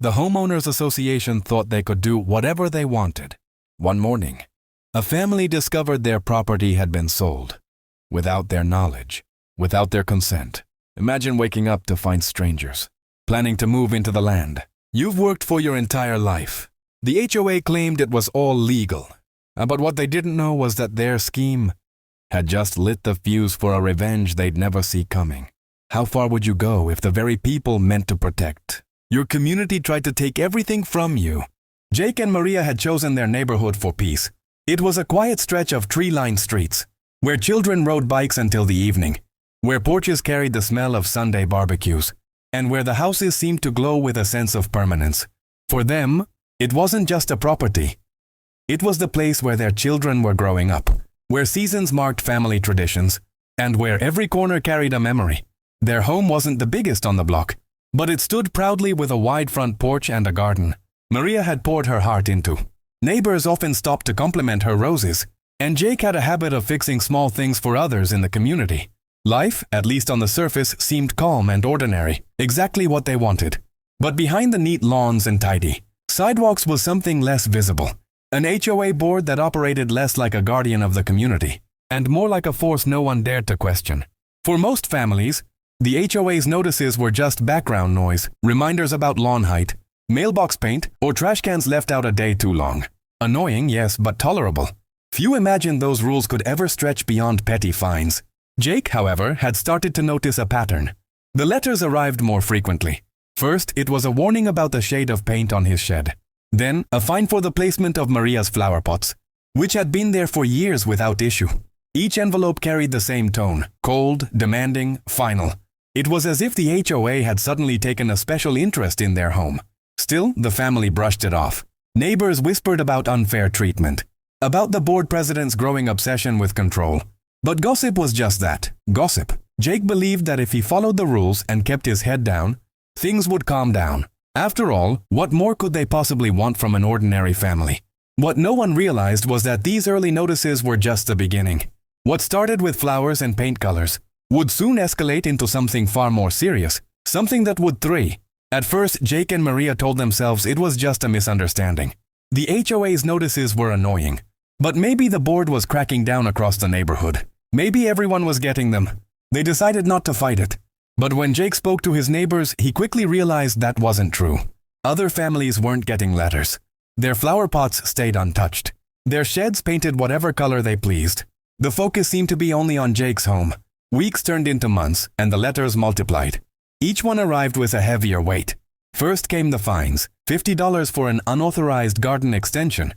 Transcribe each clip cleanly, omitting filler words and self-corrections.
The homeowners association thought they could do whatever they wanted. One morning, a family discovered their property had been sold. Without their knowledge, without their consent. Imagine waking up to find strangers, planning to move into the land. You've worked for your entire life. The HOA claimed it was all legal, but what they didn't know was that their scheme had just lit the fuse for a revenge they'd never see coming. How far would you go if the very people meant to protect? Your community tried to take everything from you. Jake and Maria had chosen their neighborhood for peace. It was a quiet stretch of tree-lined streets, where children rode bikes until the evening, where porches carried the smell of Sunday barbecues, and where the houses seemed to glow with a sense of permanence. For them, it wasn't just a property. It was the place where their children were growing up, where seasons marked family traditions, and where every corner carried a memory. Their home wasn't the biggest on the block, but it stood proudly with a wide front porch and a garden Maria had poured her heart into. Neighbors often stopped to compliment her roses, and Jake had a habit of fixing small things for others in the community. Life, at least on the surface, seemed calm and ordinary, exactly what they wanted. But behind the neat lawns and tidy sidewalks was something less visible. An HOA board that operated less like a guardian of the community, and more like a force no one dared to question. For most families, the HOA's notices were just background noise, reminders about lawn height, mailbox paint, or trash cans left out a day too long. Annoying, yes, but tolerable. Few imagined those rules could ever stretch beyond petty fines. Jake, however, had started to notice a pattern. The letters arrived more frequently. First, it was a warning about the shade of paint on his shed. Then, a fine for the placement of Maria's flower pots, which had been there for years without issue. Each envelope carried the same tone: cold, demanding, final. It was as if the HOA had suddenly taken a special interest in their home. Still, the family brushed it off. Neighbors whispered about unfair treatment, about the board president's growing obsession with control. But gossip was just that, gossip. Jake believed that if he followed the rules and kept his head down, things would calm down. After all, what more could they possibly want from an ordinary family? What no one realized was that these early notices were just the beginning. What started with flowers and paint colors would soon escalate into something far more serious, something that would threaten. At first, Jake and Maria told themselves it was just a misunderstanding. The HOA's notices were annoying, but maybe the board was cracking down across the neighborhood. Maybe everyone was getting them. They decided not to fight it. But when Jake spoke to his neighbors, he quickly realized that wasn't true. Other families weren't getting letters. Their flower pots stayed untouched. Their sheds painted whatever color they pleased. The focus seemed to be only on Jake's home. Weeks turned into months, and the letters multiplied. Each one arrived with a heavier weight. First came the fines: $50 for an unauthorized garden extension,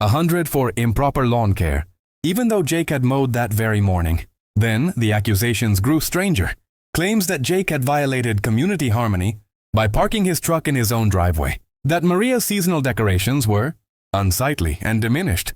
$100 for improper lawn care, even though Jake had mowed that very morning. Then the accusations grew stranger. Claims that Jake had violated community harmony by parking his truck in his own driveway. That Maria's seasonal decorations were unsightly and diminished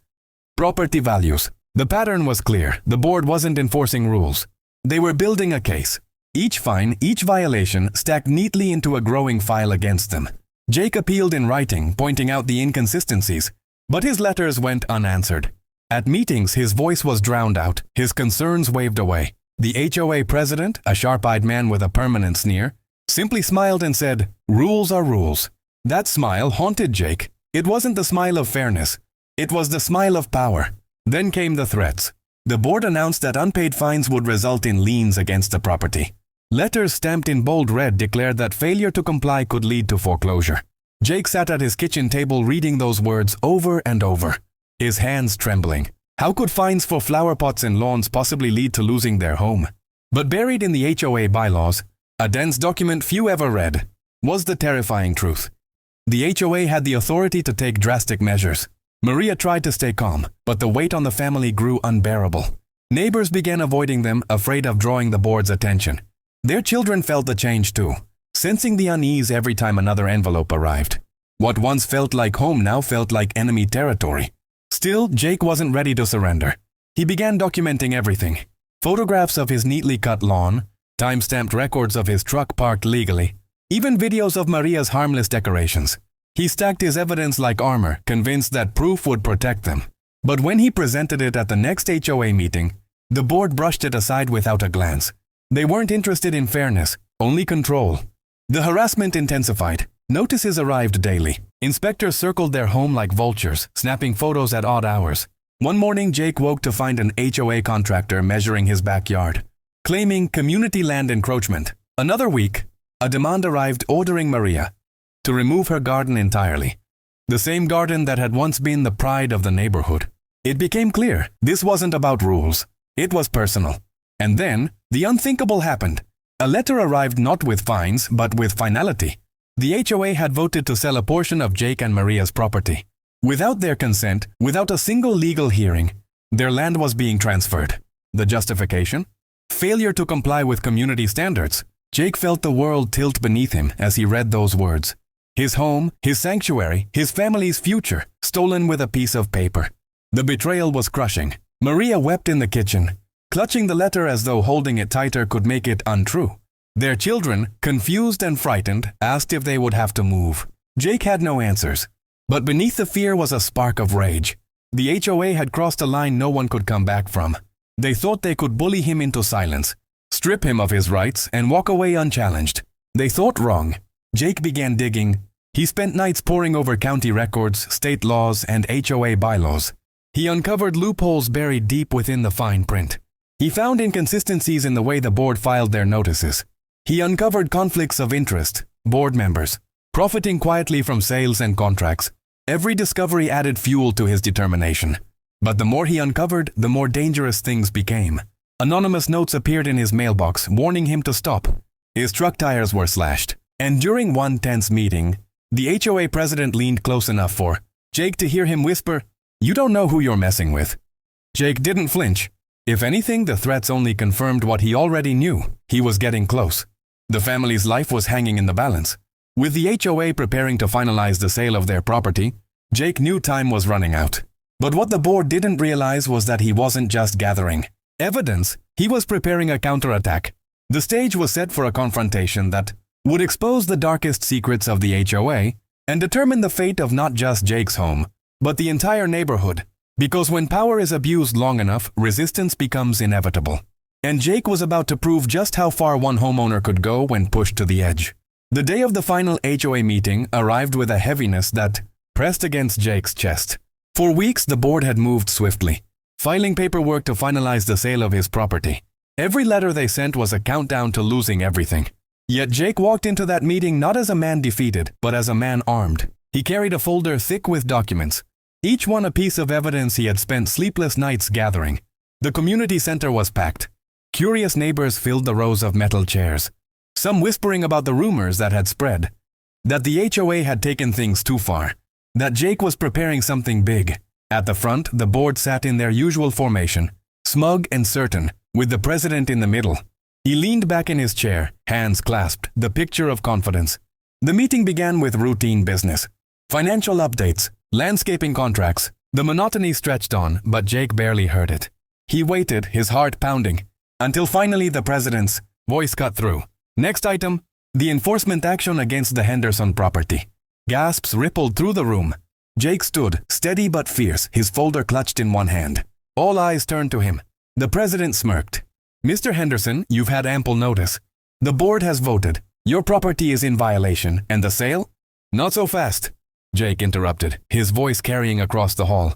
property values. The pattern was clear. The board wasn't enforcing rules. They were building a case. Each fine, each violation stacked neatly into a growing file against them. Jake appealed in writing, pointing out the inconsistencies, but his letters went unanswered. At meetings, his voice was drowned out, his concerns waved away. The HOA president, a sharp-eyed man with a permanent sneer, simply smiled and said, "Rules are rules." That smile haunted Jake. It wasn't the smile of fairness. It was the smile of power. Then came the threats. The board announced that unpaid fines would result in liens against the property. Letters stamped in bold red declared that failure to comply could lead to foreclosure. Jake sat at his kitchen table reading those words over and over, his hands trembling. How could fines for flower pots and lawns possibly lead to losing their home? But buried in the HOA bylaws, a dense document few ever read, was the terrifying truth. The HOA had the authority to take drastic measures. Maria tried to stay calm, but the weight on the family grew unbearable. Neighbors began avoiding them, afraid of drawing the board's attention. Their children felt the change too, sensing the unease every time another envelope arrived. What once felt like home now felt like enemy territory. Still, Jake wasn't ready to surrender. He began documenting everything. Photographs of his neatly cut lawn, time-stamped records of his truck parked legally, even videos of Maria's harmless decorations. He stacked his evidence like armor, convinced that proof would protect them. But when he presented it at the next HOA meeting, the board brushed it aside without a glance. They weren't interested in fairness, only control. The harassment intensified. Notices arrived daily. Inspectors circled their home like vultures, snapping photos at odd hours. One morning, Jake woke to find an HOA contractor measuring his backyard, claiming community land encroachment. Another week, a demand arrived ordering Maria to remove her garden entirely. The same garden that had once been the pride of the neighborhood. It became clear this wasn't about rules. It was personal. And then, the unthinkable happened. A letter arrived not with fines, but with finality. The HOA had voted to sell a portion of Jake and Maria's property. Without their consent, without a single legal hearing, their land was being transferred. The justification? Failure to comply with community standards. Jake felt the world tilt beneath him as he read those words. His home, his sanctuary, his family's future, stolen with a piece of paper. The betrayal was crushing. Maria wept in the kitchen, clutching the letter as though holding it tighter could make it untrue. Their children, confused and frightened, asked if they would have to move. Jake had no answers. But beneath the fear was a spark of rage. The HOA had crossed a line no one could come back from. They thought they could bully him into silence, strip him of his rights, and walk away unchallenged. They thought wrong. Jake began digging. He spent nights poring over county records, state laws, and HOA bylaws. He uncovered loopholes buried deep within the fine print. He found inconsistencies in the way the board filed their notices. He uncovered conflicts of interest, board members, profiting quietly from sales and contracts. Every discovery added fuel to his determination. But the more he uncovered, the more dangerous things became. Anonymous notes appeared in his mailbox, warning him to stop. His truck tires were slashed. And during one tense meeting, the HOA president leaned close enough for Jake to hear him whisper, "You don't know who you're messing with." Jake didn't flinch. If anything, the threats only confirmed what he already knew. He was getting close. The family's life was hanging in the balance. With the HOA preparing to finalize the sale of their property, Jake knew time was running out. But what the board didn't realize was that he wasn't just gathering evidence, he was preparing a counterattack. The stage was set for a confrontation that would expose the darkest secrets of the HOA and determine the fate of not just Jake's home, but the entire neighborhood. Because when power is abused long enough, resistance becomes inevitable. And Jake was about to prove just how far one homeowner could go when pushed to the edge. The day of the final HOA meeting arrived with a heaviness that pressed against Jake's chest. For weeks, the board had moved swiftly, filing paperwork to finalize the sale of his property. Every letter they sent was a countdown to losing everything. Yet Jake walked into that meeting not as a man defeated, but as a man armed. He carried a folder thick with documents, each one a piece of evidence he had spent sleepless nights gathering. The community center was packed. Curious neighbors filled the rows of metal chairs, some whispering about the rumors that had spread, that the HOA had taken things too far, that Jake was preparing something big. At the front, the board sat in their usual formation, smug and certain, with the president in the middle. He leaned back in his chair, hands clasped, the picture of confidence. The meeting began with routine business. Financial updates, landscaping contracts. The monotony stretched on, but Jake barely heard it. He waited, his heart pounding, until finally the president's voice cut through. Next item, the enforcement action against the Henderson property. Gasps rippled through the room. Jake stood, steady but fierce, his folder clutched in one hand. All eyes turned to him. The president smirked. "Mr. Henderson, you've had ample notice. The board has voted. Your property is in violation, and the sale? Not so fast," Jake interrupted, his voice carrying across the hall.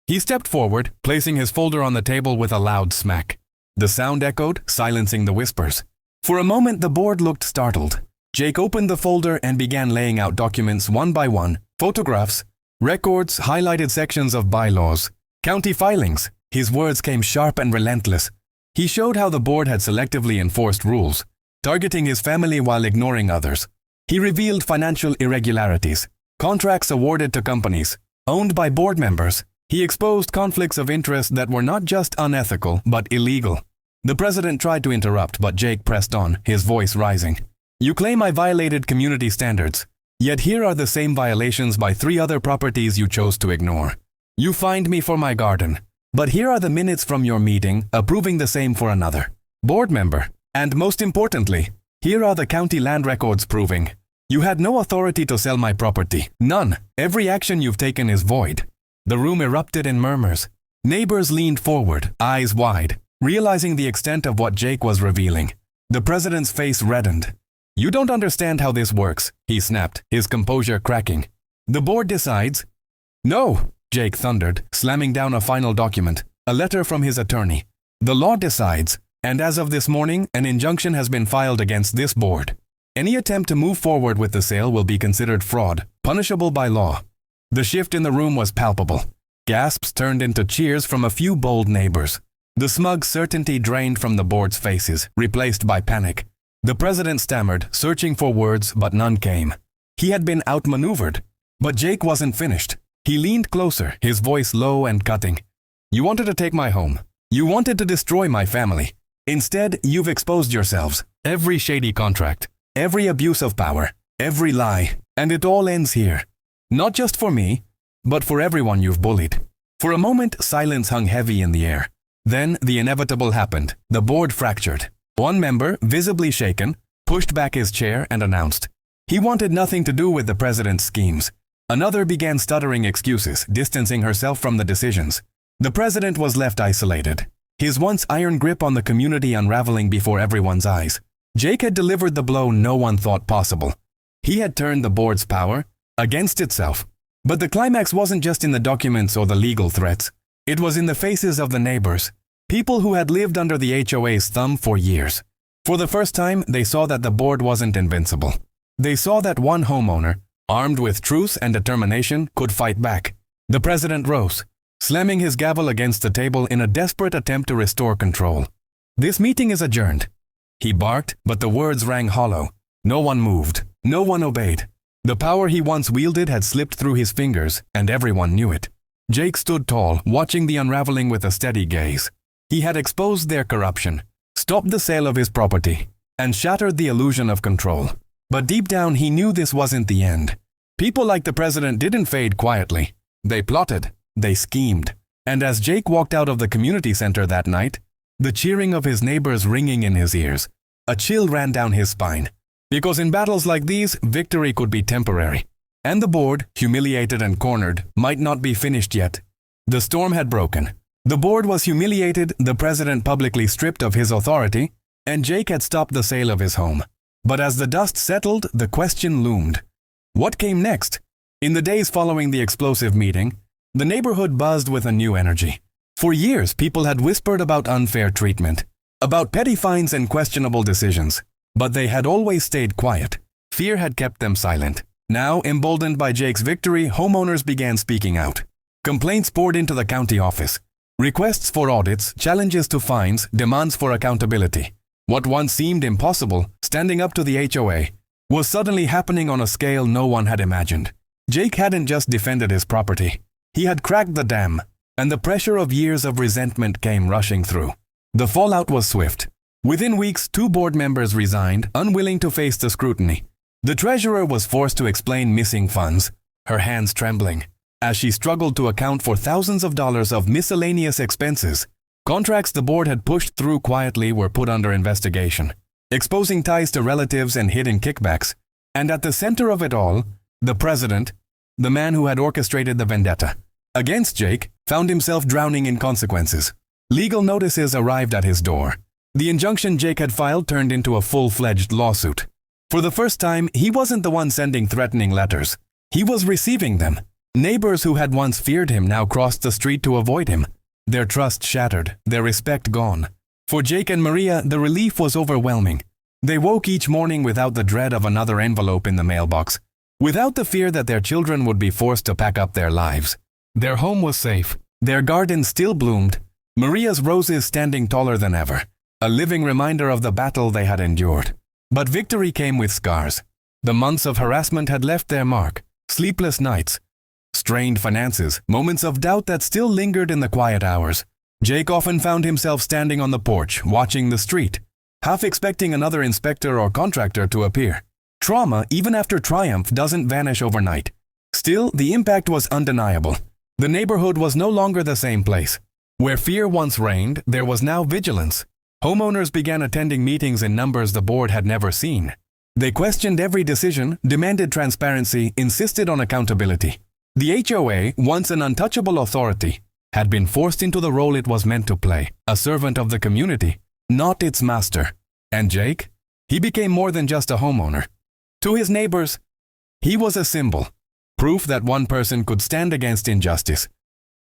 He stepped forward, placing his folder on the table with a loud smack. The sound echoed, silencing the whispers. For a moment, the board looked startled. Jake opened the folder and began laying out documents one by one, photographs, records, highlighted sections of bylaws, county filings. His words came sharp and relentless. He showed how the board had selectively enforced rules, targeting his family while ignoring others. He revealed financial irregularities, contracts awarded to companies, owned by board members. He exposed conflicts of interest that were not just unethical, but illegal. The president tried to interrupt, but Jake pressed on, his voice rising. "You claim I violated community standards, yet here are the same violations by 3 other properties you chose to ignore. You fined me for my garden, but here are the minutes from your meeting approving the same for another board member. And most importantly, here are the county land records proving you had no authority to sell my property. None. Every action you've taken is void." The room erupted in murmurs. Neighbors leaned forward, eyes wide, realizing the extent of what Jake was revealing. The president's face reddened. "You don't understand how this works," he snapped, his composure cracking. "The board decides." "No," Jake thundered, slamming down a final document, a letter from his attorney. "The law decides, and as of this morning, an injunction has been filed against this board. Any attempt to move forward with the sale will be considered fraud, punishable by law." The shift in the room was palpable. Gasps turned into cheers from a few bold neighbors. The smug certainty drained from the board's faces, replaced by panic. The president stammered, searching for words, but none came. He had been outmaneuvered. But Jake wasn't finished. He leaned closer, his voice low and cutting. "You wanted to take my home. You wanted to destroy my family. Instead, you've exposed yourselves. Every shady contract, every abuse of power, every lie, and it all ends here. Not just for me, but for everyone you've bullied." For a moment, silence hung heavy in the air. Then the inevitable happened. The board fractured. One member, visibly shaken, pushed back his chair and announced he wanted nothing to do with the president's schemes. Another began stuttering excuses, distancing herself from the decisions. The president was left isolated, his once iron grip on the community unraveling before everyone's eyes. Jake had delivered the blow no one thought possible. He had turned the board's power against itself. But the climax wasn't just in the documents or the legal threats. It was in the faces of the neighbors, people who had lived under the HOA's thumb for years. For the first time, they saw that the board wasn't invincible. They saw that one homeowner, armed with truth and determination, could fight back. The president rose, slamming his gavel against the table in a desperate attempt to restore control. "This meeting is adjourned," he barked, but the words rang hollow. No one moved. No one obeyed. The power he once wielded had slipped through his fingers, and everyone knew it. Jake stood tall, watching the unraveling with a steady gaze. He had exposed their corruption, stopped the sale of his property, and shattered the illusion of control. But deep down, he knew this wasn't the end. People like the president didn't fade quietly. They plotted, they schemed. And as Jake walked out of the community center that night, the cheering of his neighbors ringing in his ears, a chill ran down his spine. Because in battles like these, victory could be temporary. And the board, humiliated and cornered, might not be finished yet. The storm had broken. The board was humiliated, the president publicly stripped of his authority, and Jake had stopped the sale of his home. But as the dust settled, the question loomed. What came next? In the days following the explosive meeting, the neighborhood buzzed with a new energy. For years, people had whispered about unfair treatment, about petty fines and questionable decisions. But they had always stayed quiet. Fear had kept them silent. Now, emboldened by Jake's victory, homeowners began speaking out. Complaints poured into the county office. Requests for audits, challenges to fines, demands for accountability. What once seemed impossible, standing up to the HOA, was suddenly happening on a scale no one had imagined. Jake hadn't just defended his property. He had cracked the dam, and the pressure of years of resentment came rushing through. The fallout was swift. Within weeks, 2 board members resigned, unwilling to face the scrutiny. The treasurer was forced to explain missing funds, her hands trembling, as she struggled to account for thousands of dollars of miscellaneous expenses. Contracts the board had pushed through quietly were put under investigation, exposing ties to relatives and hidden kickbacks. And at the center of it all, the president, the man who had orchestrated the vendetta against Jake, found himself drowning in consequences. Legal notices arrived at his door. The injunction Jake had filed turned into a full-fledged lawsuit. For the first time, he wasn't the one sending threatening letters. He was receiving them. Neighbors who had once feared him now crossed the street to avoid him. Their trust shattered, their respect gone. For Jake and Maria, the relief was overwhelming. They woke each morning without the dread of another envelope in the mailbox, without the fear that their children would be forced to pack up their lives. Their home was safe. Their garden still bloomed, Maria's roses standing taller than ever. A living reminder of the battle they had endured. But victory came with scars. The months of harassment had left their mark. Sleepless nights, strained finances, moments of doubt that still lingered in the quiet hours. Jake often found himself standing on the porch, watching the street, half expecting another inspector or contractor to appear. Trauma, even after triumph, doesn't vanish overnight. Still, the impact was undeniable. The neighborhood was no longer the same place. Where fear once reigned, there was now vigilance. Homeowners began attending meetings in numbers the board had never seen. They questioned every decision, demanded transparency, insisted on accountability. The HOA, once an untouchable authority, had been forced into the role it was meant to play, a servant of the community, not its master. And Jake? He became more than just a homeowner. To his neighbors, he was a symbol, proof that one person could stand against injustice.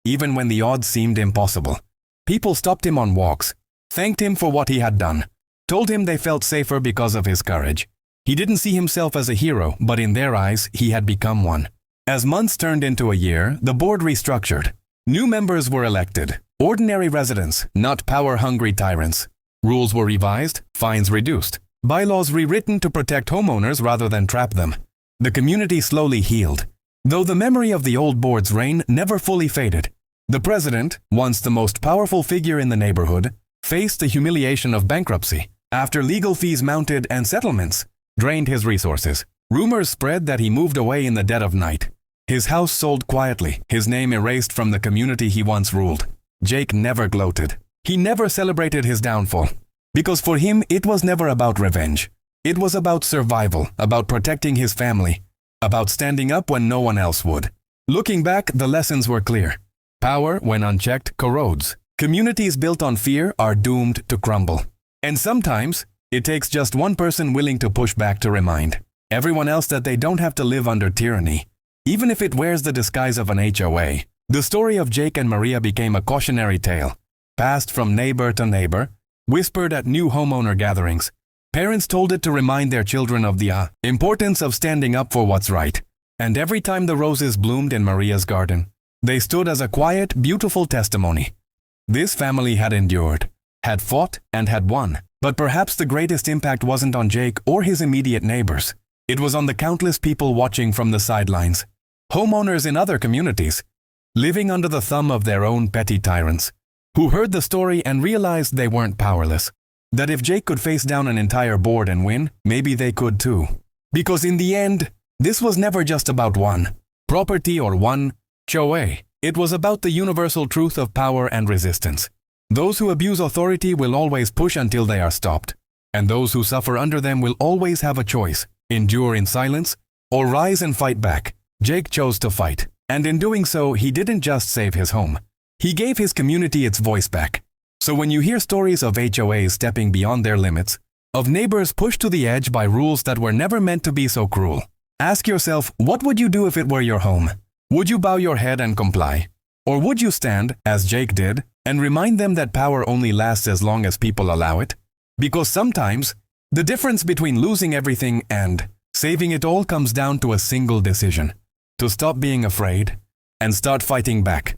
Even when the odds seemed impossible, people stopped him on walks, thanked him for what he had done, told him they felt safer because of his courage. He didn't see himself as a hero, but in their eyes, he had become one. As months turned into a year, the board restructured. New members were elected, ordinary residents, not power-hungry tyrants. Rules were revised, fines reduced, bylaws rewritten to protect homeowners rather than trap them. The community slowly healed, though the memory of the old board's reign never fully faded. The president, once the most powerful figure in the neighborhood, faced the humiliation of bankruptcy after legal fees mounted and settlements drained his resources. Rumors spread that he moved away in the dead of night. His house sold quietly, his name erased from the community he once ruled. Jake never gloated. He never celebrated his downfall, because for him it was never about revenge. It was about survival, about protecting his family, about standing up when no one else would. Looking back, the lessons were clear. Power, when unchecked, corrodes. Communities built on fear are doomed to crumble. And sometimes, it takes just one person willing to push back to remind everyone else that they don't have to live under tyranny, even if it wears the disguise of an HOA. The story of Jake and Maria became a cautionary tale, passed from neighbor to neighbor, whispered at new homeowner gatherings. Parents told it to remind their children of the importance of standing up for what's right. And every time the roses bloomed in Maria's garden, they stood as a quiet, beautiful testimony. This family had endured, had fought, and had won. But perhaps the greatest impact wasn't on Jake or his immediate neighbors. It was on the countless people watching from the sidelines. Homeowners in other communities, living under the thumb of their own petty tyrants, who heard the story and realized they weren't powerless. That if Jake could face down an entire board and win, maybe they could too. Because in the end, this was never just about one property or one HOA. It was about the universal truth of power and resistance. Those who abuse authority will always push until they are stopped, and those who suffer under them will always have a choice: endure in silence or rise and fight back. Jake chose to fight, and in doing so, he didn't just save his home. He gave his community its voice back. So when you hear stories of HOAs stepping beyond their limits, of neighbors pushed to the edge by rules that were never meant to be so cruel, ask yourself, what would you do if it were your home? Would you bow your head and comply? Or would you stand, as Jake did, and remind them that power only lasts as long as people allow it? Because sometimes, the difference between losing everything and saving it all comes down to a single decision: to stop being afraid and start fighting back.